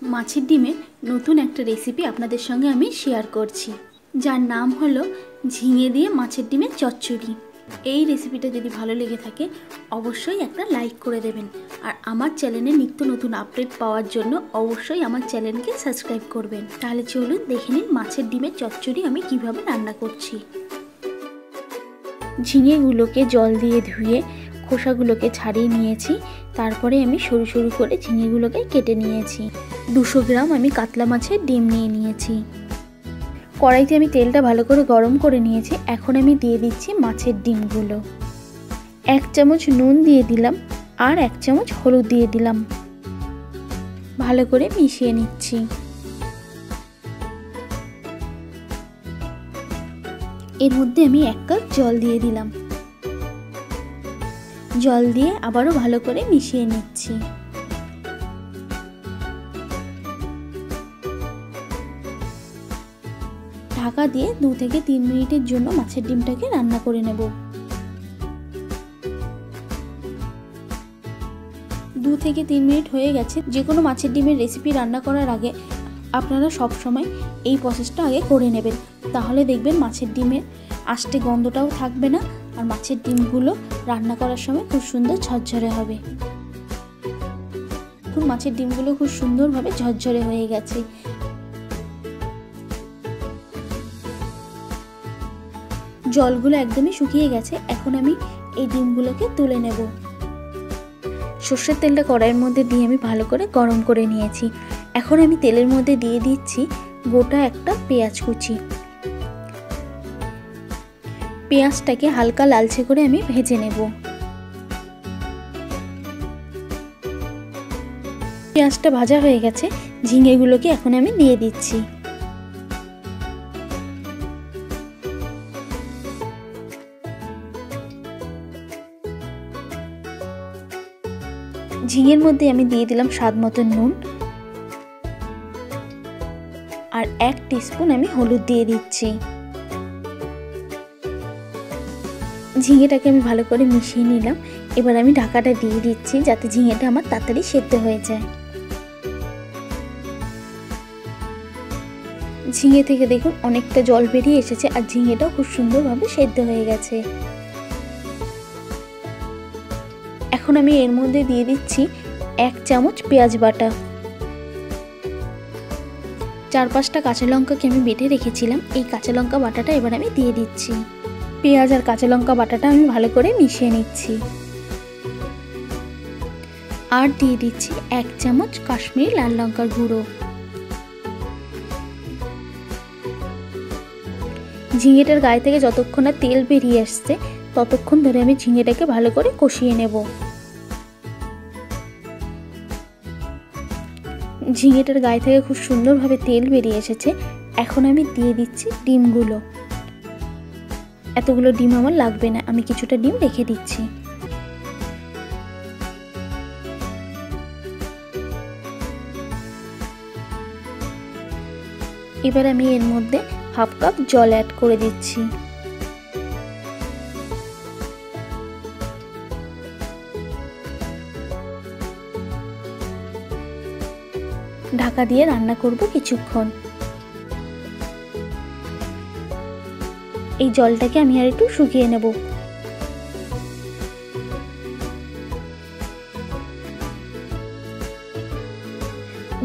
মাছের ডিমের নতুন একটা রেসিপি আপনাদের সঙ্গে আমি শেয়ার করছি, যার নাম হলো ঝিঙে দিয়ে মাছের ডিমের চচ্চড়ি। এই রেসিপিটা যদি ভালো লেগে থাকে অবশ্যই একটা লাইক করে দেবেন, আর আমার চ্যানেলে নিত্য নতুন আপডেট পাওয়ার জন্য অবশ্যই আমার চ্যানেলকে সাবস্ক্রাইব করবেন। তাহলে চলুন দেখে নিন মাছের ডিমের চচ্চড়ি আমি কিভাবে রান্না করছি। ঝিঙেগুলোকে জল দিয়ে ধুয়ে খোসাগুলোকে ছাড়িয়ে নিয়েছি। তারপরে আমি সরু সরু করে ঝিঙেগুলোকে কেটে নিয়েছি। 200 গ্রাম আমি কাতলা মাছের ডিম নিয়ে নিয়েছি। কড়াইতে আমি তেলটা ভালো করে গরম করে নিয়েছি। এখন আমি দিয়ে দিচ্ছি মাছের ডিমগুলো। 1 চামচ নুন দিয়ে দিলাম আর 1 চামচ হলুদ দিয়ে দিলাম। ভালো করে মিশিয়ে নিচ্ছি। এর মধ্যে আমি 1 কাপ জল দিয়ে দিলাম। জল দিয়ে আবারও ভালো করে মিশিয়ে নিচ্ছি। ঢাকা দিয়ে 2 থেকে 3 মিনিটের জন্য মাছের ডিমটাকে রান্না করে নেব। 2 থেকে 3 মিনিট হয়ে গেছে। যে কোনো মাছের ডিমের রেসিপি রান্না করার আগে আপনারা সব সময় এই প্রসেসটা আগে করে নেবেন, তাহলে দেখবেন মাছের ডিমের আষ্টে গন্ধটাও থাকবে না, আর মাছের ডিমগুলো রান্না করার সময় খুব সুন্দর ঝরঝরে হবে। এখন মাছের ডিমগুলো খুব সুন্দরভাবে ঝরঝরে হয়ে গেছে। জলগুলো একদমই শুকিয়ে গেছে। এখন আমি এই ডিমগুলোকে তুলে নেব। সর্ষের তেলটা কড়াইয়ের মধ্যে দিয়ে আমি ভালো করে গরম করে নিয়েছি। এখন আমি তেলের মধ্যে দিয়ে দিচ্ছি গোটা একটা পেঁয়াজ কুচি। পেঁয়াজটাকে হালকা লালচে করে আমি ভেজে নেব। পেঁয়াজটা ভাজা হয়ে গেছে। ঝিঙেগুলোকে এখন আমি দিয়ে দিচ্ছি। ঝিঙের মধ্যে আমি দিয়ে দিলাম স্বাদ মতো নুন আর 1 টিস্পুন আমি হলুদ দিয়ে দিচ্ছি। ঝিঙেটাকে আমি ভালো করে মিশিয়ে নিলাম। এবার আমি ঢাকাটা দিয়ে দিচ্ছি যাতে ঝিঙেটা আমার তাড়াতাড়ি সেদ্ধ হয়ে যায়। ঝিঙে থেকে দেখুন অনেকটা জল বেরিয়ে এসেছে, আর ঝিঙেটাও খুব সুন্দরভাবে সেদ্ধ হয়ে গেছে। এখন আমি এর মধ্যে দিয়ে দিচ্ছি 1 চামচ পেঁয়াজ বাটা। 4-5টা কাঁচা লঙ্কাকে আমি বেটে রেখেছিলাম, এই কাঁচা লঙ্কা বাটাটা এবার আমি দিয়ে দিচ্ছি। পেঁয়াজ আর কাঁচা লঙ্কা বাটাটা আমি ভালো করে মিশিয়ে নিচ্ছি। আর দিয়ে দিচ্ছি 1 চামচ কাশ্মীরি লাল লঙ্কার গুঁড়ো। ঝিঙেটার গায়ে থেকে যতক্ষণ না তেল বেরিয়ে আসছে ততক্ষণ ধরে আমি ঝিঙেটাকে ভালো করে কষিয়ে নেব। ঝিঙেটার গায়ে থেকে খুব সুন্দরভাবে তেল বেরিয়ে এসেছে। এখন আমি দিয়ে দিচ্ছি ডিমগুলো। এতগুলো ডিম আমার লাগবে না, আমি কিছুটা ডিম রেখে দিচ্ছি। এবার আমি এর মধ্যে 1/2 কাপ জল অ্যাড করে দিচ্ছি। ঢাকা দিয়ে রান্না করব কিছুক্ষণ। এই জলটাকে আমি আর একটু শুকিয়ে নেব।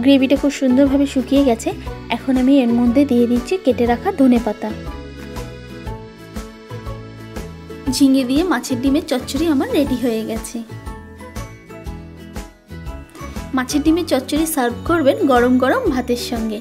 গ্রেভিটা খুব সুন্দরভাবে শুকিয়ে গেছে। এখন আমি এর মধ্যে দিয়ে দিচ্ছি কেটে রাখা ধনেপাতা। ঝিঙে দিয়ে মাছের ডিমের চচ্চড়ি আমার রেডি হয়ে গেছে। মাছের ডিমের চচ্চড়ি সার্ভ করবেন গরম গরম ভাতের সঙ্গে।